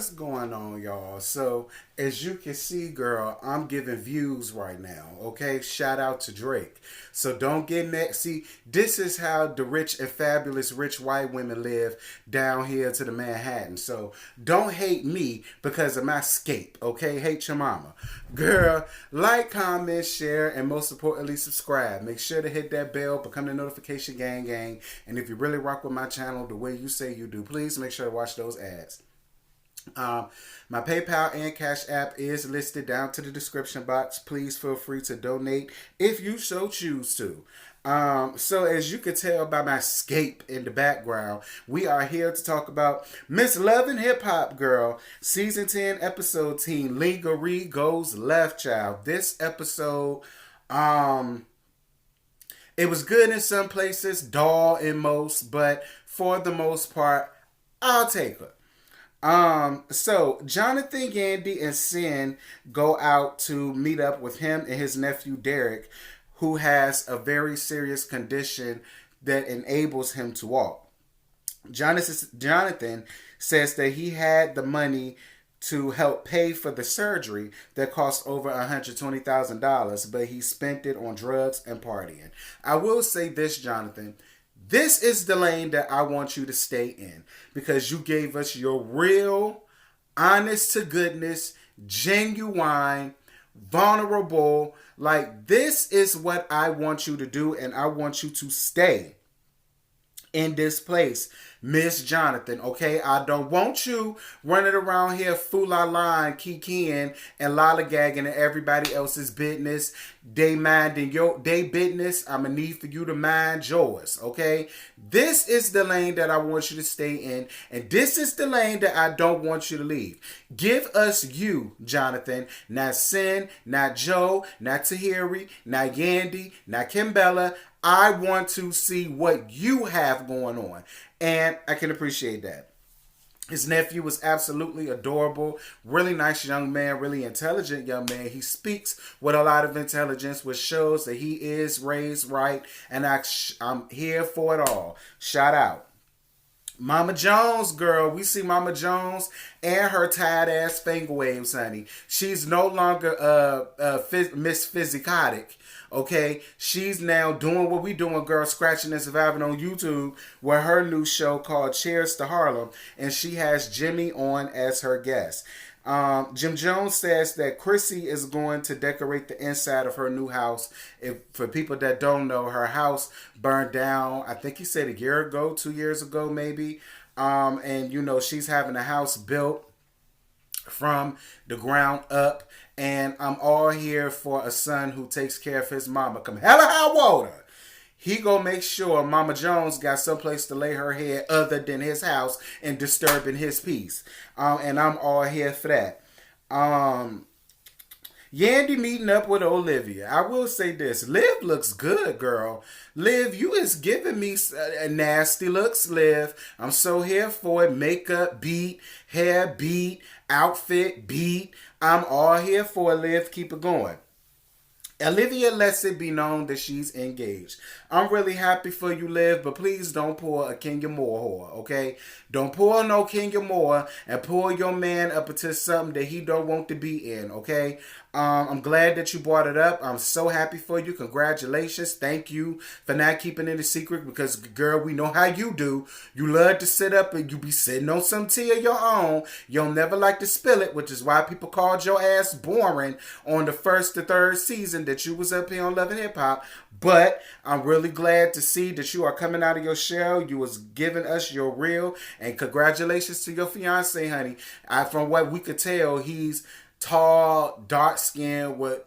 What's going on, y'all? So, as you can see, girl, I'm giving views right now, okay? Shout out to Drake. So, don't get mad. See, this is how the rich and fabulous rich white women live down here to the Manhattan. So, don't hate me because of my scape, okay? Hate your mama. Girl, like, comment, share, and most importantly, subscribe. Make sure to hit that bell, become the notification gang. And if you really rock with my channel the way you say you do, please make sure to watch those ads. My PayPal and Cash App is listed down to the description box. Please feel free to donate if you so choose to. So as you can tell by my scape in the background, we are here to talk about Miss Love and Hip Hop Girl, Season 10, Episode 10, Lingerie Goes Left, child. This episode, it was good in some places, dull in most, but for the most part, I'll take her. So Jonathan, Yandy, and Sin go out to meet up with him and his nephew Derek, who has a very serious condition that enables him to walk. Jonathan says that he had the money to help pay for the surgery that cost over $120,000, but he spent it on drugs and partying. I will say this, Jonathan. This is the lane that I want you to stay in because you gave us your real, honest to goodness, genuine, vulnerable. Like, this is what I want you to do, and I want you to stay in this place, Miss Jonathan, okay? I don't want you running around here fool-la-la, kikiing and lollygagging in everybody else's business. They minding they business. I'm gonna need for you to mind yours, okay? This is the lane that I want you to stay in, and this is the lane that I don't want you to leave. Give us you, Jonathan, not Sin, not Joe, not Tahiri, not Yandy, not Kimbella. I want to see what you have going on. And I can appreciate that. His nephew was absolutely adorable. Really nice young man. Really intelligent young man. He speaks with a lot of intelligence, which shows that he is raised right. And I'm here for it all. Shout out. Mama Jones, girl. We see Mama Jones and her tired ass finger waves, honey. She's no longer Miss Physicotic. Okay, she's now doing what we doing, girl, scratching and surviving on YouTube with her new show called Cheers to Harlem, and she has Jimmy on as her guest. Jim Jones says that Chrissy is going to decorate the inside of her new house. For people that don't know, her house burned down, I think he said a year ago, 2 years ago maybe. And, you know, she's having a house built from the ground up. And I'm all here for a son who takes care of his mama. Come hella high water. He gonna make sure Mama Jones got someplace to lay her head other than his house and disturbing his peace. And I'm all here for that. Yandy meeting up with Olivia. I will say this. Liv looks good, girl. Liv, you is giving me nasty looks, Liv. I'm so here for it. Makeup beat, hair beat, outfit beat. I'm all here for it, Liv. Keep it going. Olivia lets it be known that she's engaged. I'm really happy for you, Liv, but please don't pull a Kenya Moore whore, okay? Don't pull no Kenya Moore and pull your man up into something that he don't want to be in, okay? I'm glad that you brought it up. I'm so happy for you. Congratulations. Thank you for not keeping it a secret because, girl, we know how you do. You love to sit up and you be sitting on some tea of your own. You'll never like to spill it, which is why people called your ass boring on the first to third season that you was up here on Love and Hip Hop. But I'm really glad to see that you are coming out of your shell. You was giving us your real. And congratulations to your fiance, honey. From what we could tell, he's tall, dark skinned with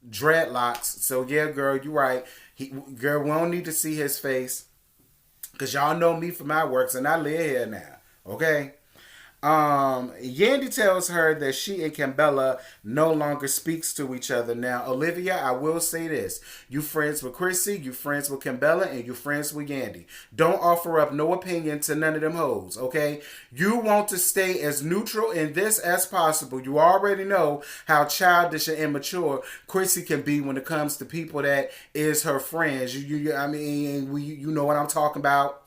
dreadlocks. So yeah, girl, you're right. Girl, we don't need to see his face because y'all know me for my works, and I live here now. Okay. Yandy tells her that she and Kimbella no longer speaks to each other. Now, Olivia, I will say this. You friends with Chrissy, you friends with Kimbella, and you friends with Yandy. Don't offer up no opinion to none of them hoes, okay? You want to stay as neutral in this as possible. You already know how childish and immature Chrissy can be when it comes to people that is her friends. You know what I'm talking about.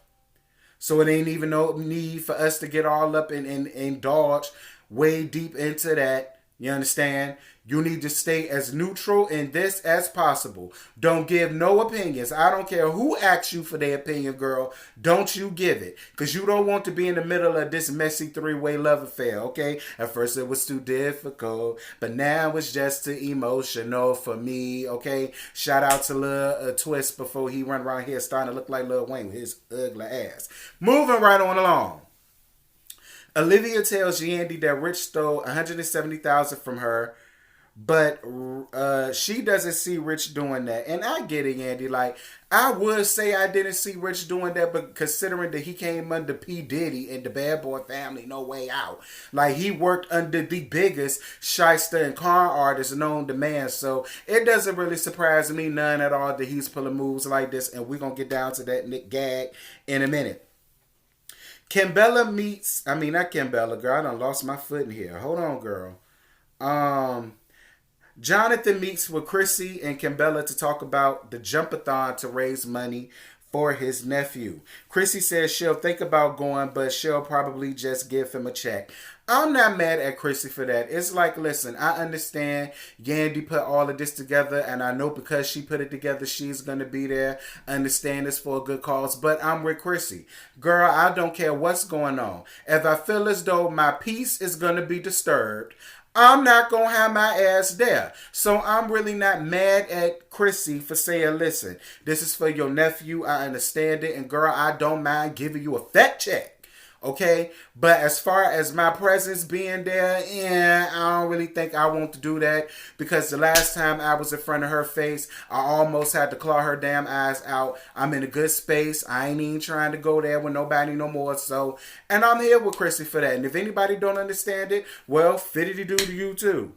So it ain't even no need for us to get all up and indulge way deep into that. You understand? You need to stay as neutral in this as possible. Don't give no opinions. I don't care who asks you for their opinion, girl. Don't you give it. Because you don't want to be in the middle of this messy three-way love affair, okay? At first it was too difficult, but now it's just too emotional for me, okay? Shout out to Lil Twist before he run around here starting to look like Lil Wayne with his ugly ass. Moving right on along. Olivia tells Jeannie that Rich stole $170,000 from her, but she doesn't see Rich doing that. And I get it, Yandy. Like, I would say I didn't see Rich doing that, but considering that he came under P. Diddy and the Bad Boy family, no way out. Like, he worked under the biggest shyster and con artist known to man. So it doesn't really surprise me none at all that he's pulling moves like this. And we're going to get down to that gag in a minute. Kimbella meets, not Kimbella, girl. I done lost my foot in here. Hold on, girl. Jonathan meets with Chrissy and Kimbella to talk about the jump-a-thon to raise money for his nephew. Chrissy says she'll think about going, but she'll probably just give him a check. I'm not mad at Chrissy for that. It's like, listen, I understand Yandy put all of this together, and I know because she put it together, she's going to be there. I understand it's for a good cause, but I'm with Chrissy. Girl, I don't care what's going on. If I feel as though my peace is going to be disturbed, I'm not going to have my ass there. So I'm really not mad at Chrissy for saying, listen, this is for your nephew. I understand it. And girl, I don't mind giving you a fat check. Okay? But as far as my presence being there, I don't really think I want to do that. Because the last time I was in front of her face, I almost had to claw her damn eyes out. I'm in a good space. I ain't even trying to go there with nobody no more. So, and I'm here with Chrissy for that. And if anybody don't understand it, well, fitty-do to you too.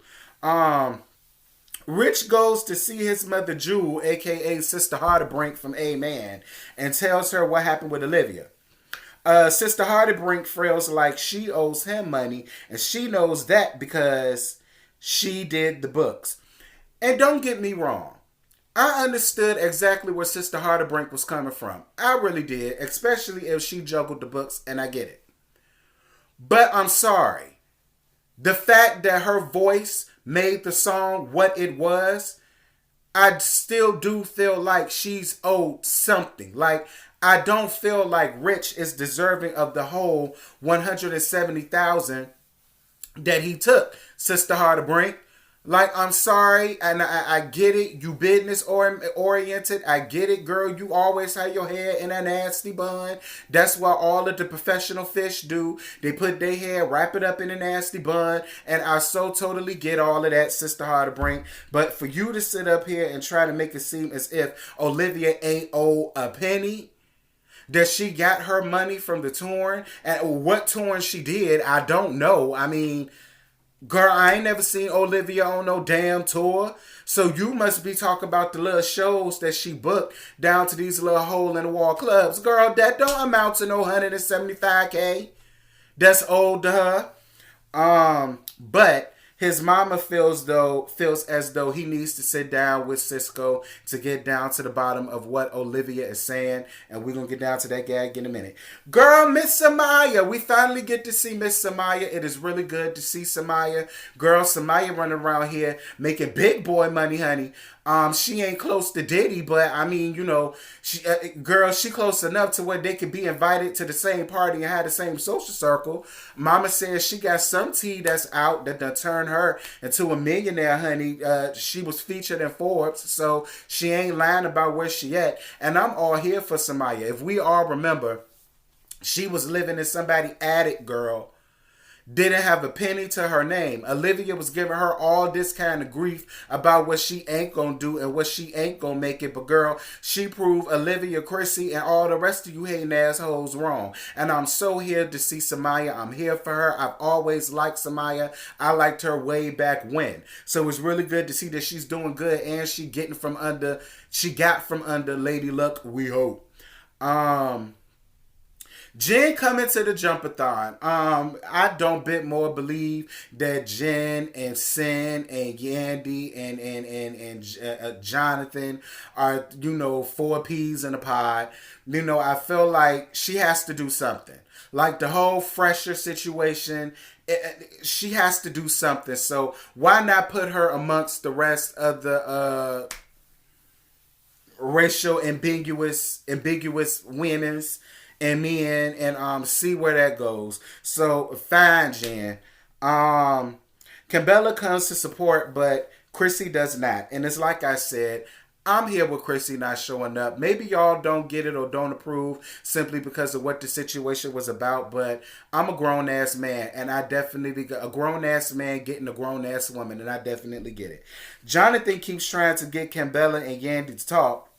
Rich goes to see his mother Jewel, a.k.a. Sister Harderbrink from A-Man, and tells her what happened with Olivia. Sister Harderbrink feels like she owes him money, and she knows that because she did the books. And don't get me wrong, I understood exactly where Sister Harderbrink was coming from. I really did, especially if she juggled the books, and I get it. But I'm sorry. The fact that her voice made the song what it was, I still do feel like she's owed something. Like, I don't feel like Rich is deserving of the whole $170,000 that he took, Sister Harderbrink. Like, I'm sorry, and I get it. You business oriented. I get it, girl. You always have your hair in a nasty bun. That's what all of the professional fish do. They put their hair, wrap it up in a nasty bun. And I so totally get all of that, Sister Harderbrink. But for you to sit up here and try to make it seem as if Olivia ain't owed a penny, that she got her money from the touring, and what touring she did, I don't know. I mean, girl, I ain't never seen Olivia on no damn tour. So you must be talking about the little shows that she booked down to these little hole-in-the-wall clubs. Girl, that don't amount to no $175K. That's old to her. But his mama feels as though he needs to sit down with Cisco to get down to the bottom of what Olivia is saying. And we're going to get down to that gag in a minute. Girl, Miss Samaya. We finally get to see Miss Samaya. It is really good to see Samaya. Girl, Samaya running around here making big boy money, honey. She ain't close to Diddy, but I mean, you know, she close enough to where they could be invited to the same party and have the same social circle. Mama says she got some tea that's out that done turned her into a millionaire, honey. She was featured in Forbes, so she ain't lying about where she at. And I'm all here for Samaya. If we all remember, she was living in somebody's attic, girl. Didn't have a penny to her name. Olivia was giving her all this kind of grief about what she ain't gonna do and what she ain't gonna make it. But girl, she proved Olivia, Chrissy, and all the rest of you hating assholes wrong. And I'm so here to see Samaya. I'm here for her. I've always liked Samaya. I liked her way back when. So it's really good to see that she's doing good and she got from under Lady Luck, we hope. Jen coming to the Jumpathon. I don't bit more believe that Jen and Sin and Yandy and Jonathan are, four peas in a pod. I feel like she has to do something. Like the whole Fresher situation, she has to do something. So why not put her amongst the rest of the racial ambiguous winners and men and see where that goes. So fine, Jen. Cambella comes to support, but Chrissy does not. And it's like I said, I'm here with Chrissy not showing up. Maybe y'all don't get it or don't approve simply because of what the situation was about, but I'm a grown ass man, and I definitely get a grown ass man getting a grown ass woman, and I definitely get it. Jonathan keeps trying to get Cambella and Yandy to talk,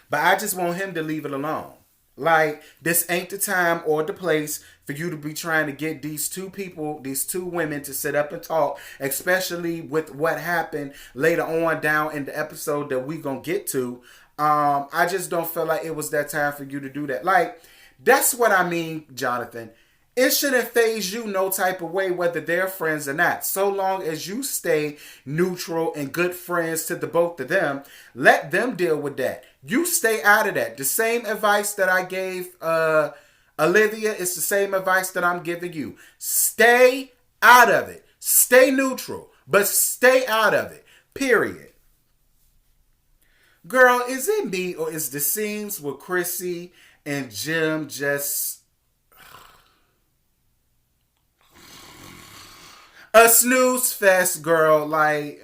but I just want him to leave it alone. Like, this ain't the time or the place for you to be trying to get these two people, these two women to sit up and talk, especially with what happened later on down in the episode that we gonna get to. I just don't feel like it was that time for you to do that. Like, that's what I mean, Jonathan. It shouldn't phase you no type of way whether they're friends or not. So long as you stay neutral and good friends to the both of them, let them deal with that. You stay out of that. The same advice that I gave Olivia is the same advice that I'm giving you. Stay out of it. Stay neutral, but stay out of it. Period. Girl, is it me or is the scenes with Chrissy and Jim just a snooze fest, girl? Like,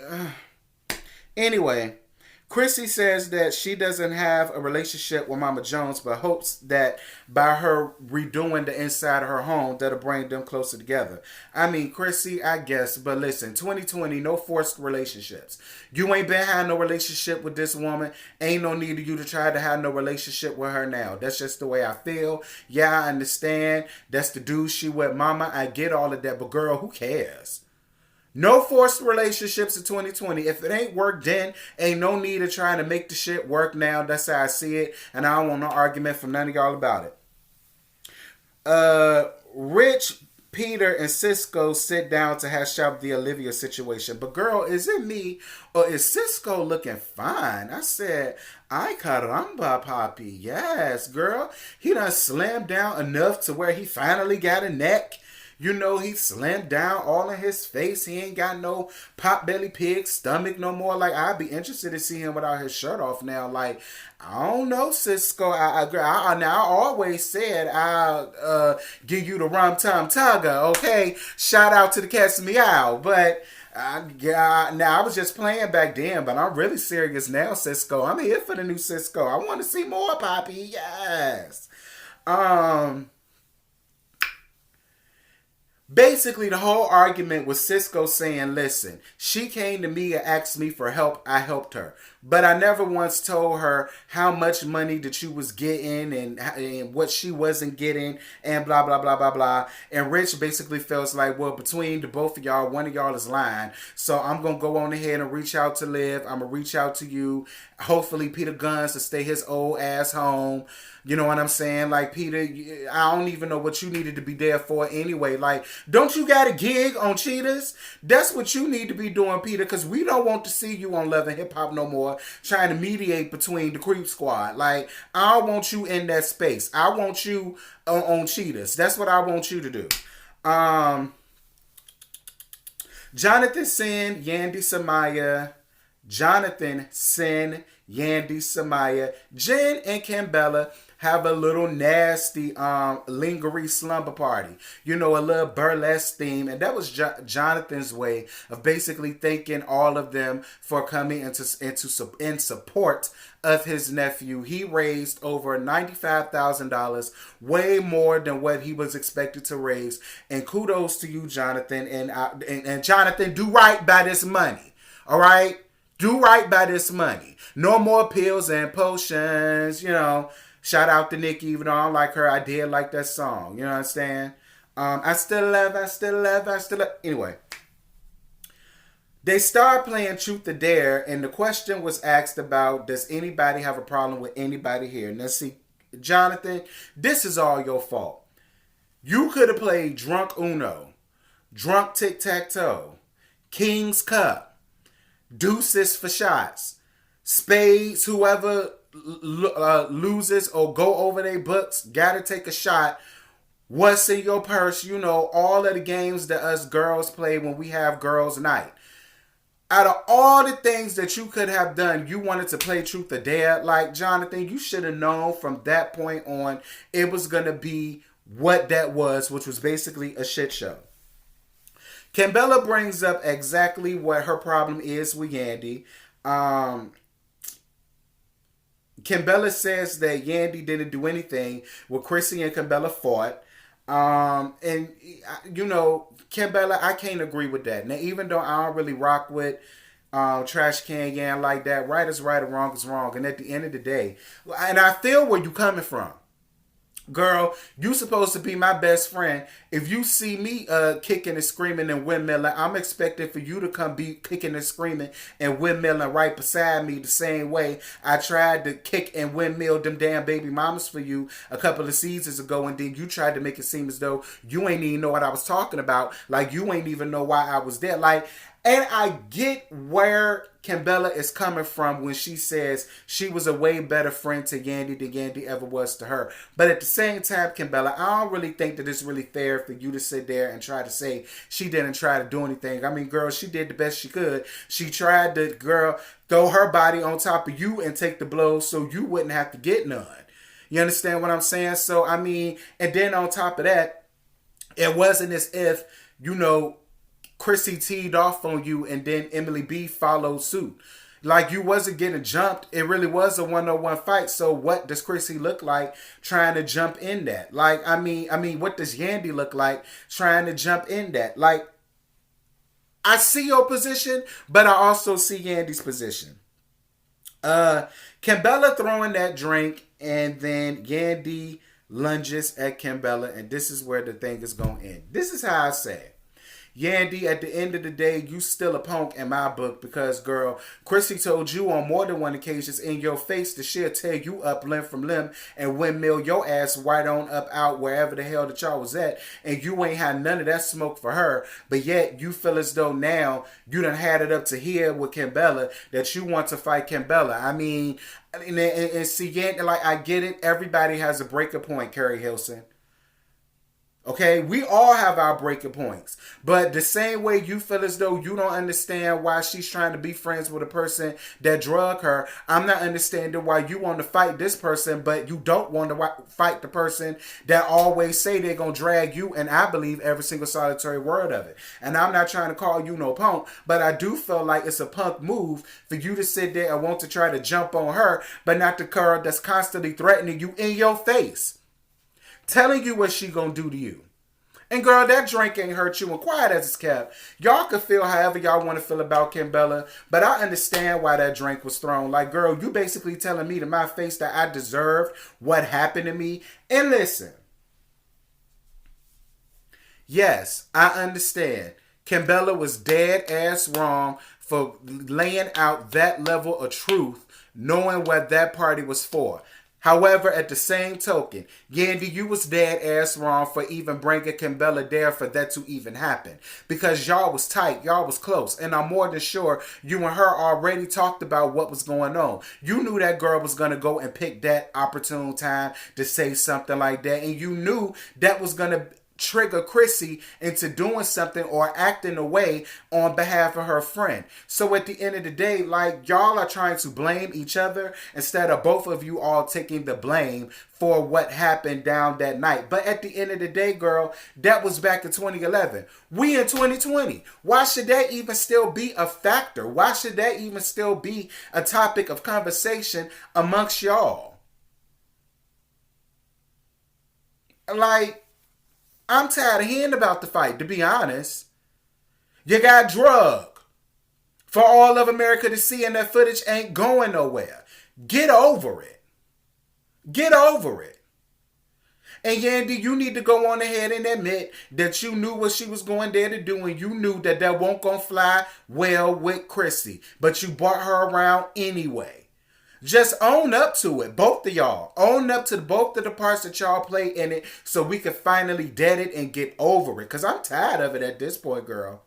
anyway, Chrissy says that she doesn't have a relationship with Mama Jones, but hopes that by her redoing the inside of her home, that'll bring them closer together. I mean, Chrissy, I guess, but listen, 2020, no forced relationships. You ain't been having no relationship with this woman. Ain't no need of you to try to have no relationship with her now. That's just the way I feel. Yeah, I understand. That's the dude she with, Mama. I get all of that, but girl, who cares? No forced relationships in 2020. If it ain't worked then, ain't no need of trying to make the shit work now. That's how I see it. And I don't want no argument from none of y'all about it. Rich, Peter, and Cisco sit down to hash out the Olivia situation. But girl, is it me or is Cisco looking fine? I said, ay caramba, papi. Yes, girl. He done slammed down enough to where he finally got a neck. He slammed down all in his face. He ain't got no pot belly pig stomach no more. Like, I'd be interested to see him without his shirt off now. Like, I don't know, Cisco. I always said I'll give you the rum tum tugger, okay? Shout out to the cats meow. But now I was just playing back then, but I'm really serious now, Cisco. I'm here for the new Cisco. I want to see more, Poppy. Yes. Basically, the whole argument was Cisco saying, listen, she came to me and asked me for help. I helped her. But I never once told her how much money that you was getting and what she wasn't getting and blah, blah, blah, blah, blah. And Rich basically feels like, well, between the both of y'all, one of y'all is lying. So I'm going to go on ahead and reach out to Liv. I'm going to reach out to you. Hopefully Peter Guns to stay his old ass home. You know what I'm saying? Like, Peter, I don't even know what you needed to be there for anyway. Like, don't you got a gig on Cheetahs? That's what you need to be doing, Peter, because we don't want to see you on Love and Hip Hop no more trying to mediate between the Creep Squad. Like, I don't want you in that space. I want you on Cheetahs. That's what I want you to do. Jonathan Sin, Yandy Samaya. Jonathan Sin, Yandy Samaya. Jen and Cambella have a little nasty lingerie slumber party. A little burlesque theme. And that was Jonathan's way of basically thanking all of them for coming in support of his nephew. He raised over $95,000, way more than what he was expected to raise. And kudos to you, Jonathan. And Jonathan, do right by this money. All right? Do right by this money. No more pills and potions, Shout out to Nikki, even though I don't like her. I did like that song. You know what I'm saying? I still love. Anyway. They started playing Truth or Dare, and the question was asked about, does anybody have a problem with anybody here? Now, see, Jonathan, this is all your fault. You could have played Drunk Uno, Drunk Tic-Tac-Toe, King's Cup, Deuces for shots, Spades, whoever loses or go over their books, gotta take a shot. What's in your purse? You know, all of the games that us girls play when we have girls' night. Out of all the things that you could have done, you wanted to play Truth or Dare. Like, Jonathan, you should have known from that point on it was going to be what that was, which was basically a shit show. Kimbella brings up exactly what her problem is with Yandy. Kimbella says that Yandy didn't do anything when Chrissy and Kimbella fought. And you know, Kimbella, I can't agree with that. Now, even though I don't really rock with Trash Can Yan like that, right is right and wrong is wrong. And at the end of the day, and I feel where you coming from. Girl, you supposed to be my best friend. If you see me kicking and screaming and windmilling, I'm expecting for you to come be kicking and screaming and windmilling right beside me the same way I tried to kick and windmill them damn baby mamas for you a couple of seasons ago, and then you tried to make it seem as though you ain't even know what I was talking about. Like, you ain't even know why I was there. Like, and I get where Kimbella is coming from when she says she was a way better friend to Yandy than Yandy ever was to her. But at the same time, Kimbella, I don't really think that it's really fair for you to sit there and try to say she didn't try to do anything. I mean, girl, she did the best she could. She tried to, girl, throw her body on top of you and take the blows so you wouldn't have to get none. You understand what I'm saying? So, I mean, and then on top of that, it wasn't as if, you know, Chrissy teed off on you and then Emily B followed suit. Like, you wasn't getting jumped. It really was a 1-on-1 fight. So what does Chrissy look like trying to jump in that? Like, I mean, what does Yandy look like trying to jump in that? Like, I see your position, but I also see Yandy's position. Kimbella throwing that drink, and then Yandy lunges at Kimbella, and this is where the thing is going to end. This is how I say it. Yandy, at the end of the day, you still a punk in my book because, girl, Chrissy told you on more than one occasion in your face that she'll tear you up limb from limb and windmill your ass right on up out wherever the hell that y'all was at, and you ain't had none of that smoke for her, but yet you feel as though now you done had it up to here with Kimbella that you want to fight Kimbella. I mean, and see, Yandy, like, I get it. Everybody has a breaker point, Carrie Hilson. Okay, we all have our breaking points. But the same way you feel as though you don't understand why she's trying to be friends with a person that drug her, I'm not understanding why you want to fight this person, but you don't want to fight the person that always say they're going to drag you, and I believe every single solitary word of it. And I'm not trying to call you no punk, but I do feel like it's a punk move for you to sit there and want to try to jump on her, but not the girl that's constantly threatening you in your face, telling you what she gonna do to you. And girl, that drink ain't hurt you, and quiet as it's kept. Y'all can feel however y'all want to feel about Kimbella, but I understand why that drink was thrown. Like, girl, you basically telling me to my face that I deserved what happened to me. And listen, yes, I understand. Kimbella was dead ass wrong for laying out that level of truth, knowing what that party was for. However, at the same token, Yandy, you was dead ass wrong for even bringing Kimbella there for that to even happen. Because y'all was tight, y'all was close, and I'm more than sure you and her already talked about what was going on. You knew that girl was going to go and pick that opportune time to say something like that, and you knew that was going to trigger Chrissy into doing something or acting away on behalf of her friend. So at the end of the day, like, y'all are trying to blame each other instead of both of you all taking the blame for what happened down that night. But at the end of the day, girl, that was back in 2011. We in 2020. Why should that even still be a factor? Why should that even still be a topic of conversation amongst y'all? Like, I'm tired of hearing about the fight, to be honest. You got drugged for all of America to see, and that footage ain't going nowhere. Get over it. Get over it. And Yandy, you need to go on ahead and admit that you knew what she was going there to do, and you knew that won't gonna fly well with Chrissy. But you brought her around anyway. Just own up to it, both of y'all. Own up to both of the parts that y'all play in it, so we can finally dead it and get over it. Cause I'm tired of it at this point, girl.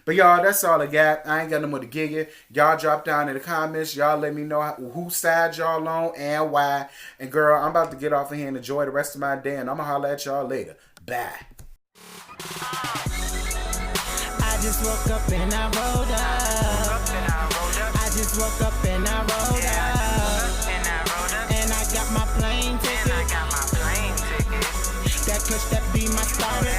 But y'all, that's all I got. I ain't got no more to give you. Y'all drop down in the comments. Y'all let me know whose side y'all on and why. And girl, I'm about to get off of here and enjoy the rest of my day. And I'm going to holler at y'all later. Bye. I just woke up and I rolled up. I just woke up and I rolled up. And I got my plane ticket. That kush, that be my starter.